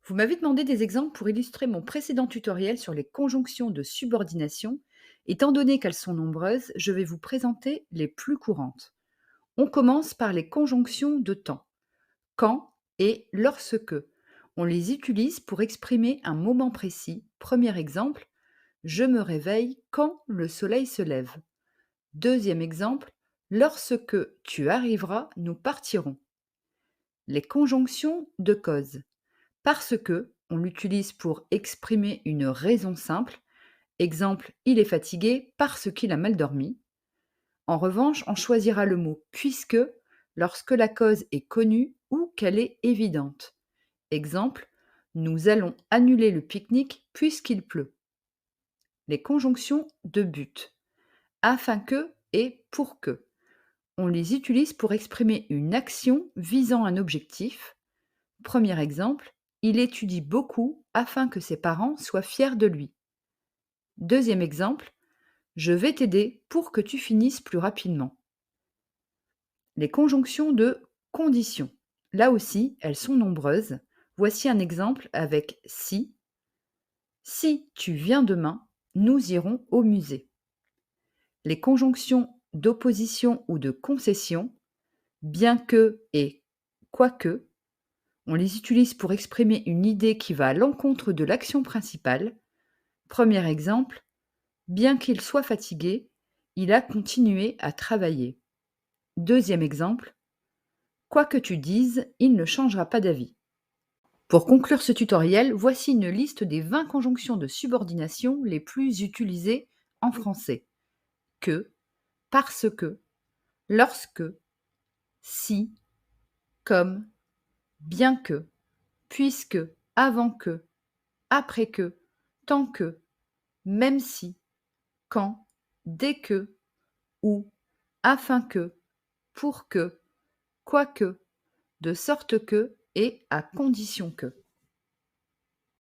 Vous m'avez demandé des exemples pour illustrer mon précédent tutoriel sur les conjonctions de subordination. Étant donné qu'elles sont nombreuses, je vais vous présenter les plus courantes. On commence par les conjonctions de temps. Quand et lorsque. On les utilise pour exprimer un moment précis. Premier exemple, je me réveille quand le soleil se lève. Deuxième exemple, lorsque tu arriveras, nous partirons. Les conjonctions de cause. Parce que, on l'utilise pour exprimer une raison simple. Exemple, il est fatigué parce qu'il a mal dormi. En revanche, on choisira le mot puisque lorsque la cause est connue ou qu'elle est évidente. Exemple, nous allons annuler le pique-nique puisqu'il pleut. Les conjonctions de but. Afin que et pour que. On les utilise pour exprimer une action visant un objectif. Premier exemple, il étudie beaucoup afin que ses parents soient fiers de lui. Deuxième exemple, je vais t'aider pour que tu finisses plus rapidement. Les conjonctions de conditions. Là aussi, elles sont nombreuses. Voici un exemple avec si. Si tu viens demain, nous irons au musée. Les conjonctions d'opposition ou de concession, bien que et quoique, on les utilise pour exprimer une idée qui va à l'encontre de l'action principale. Premier exemple, bien qu'il soit fatigué, il a continué à travailler. Deuxième exemple, quoi que tu dises, il ne changera pas d'avis. Pour conclure ce tutoriel, voici une liste des 20 conjonctions de subordination les plus utilisées en français. Que, parce que, lorsque, si, comme, bien que, puisque, avant que, après que, tant que, même si, quand, dès que, ou, afin que, pour que, quoique, de sorte que et à condition que.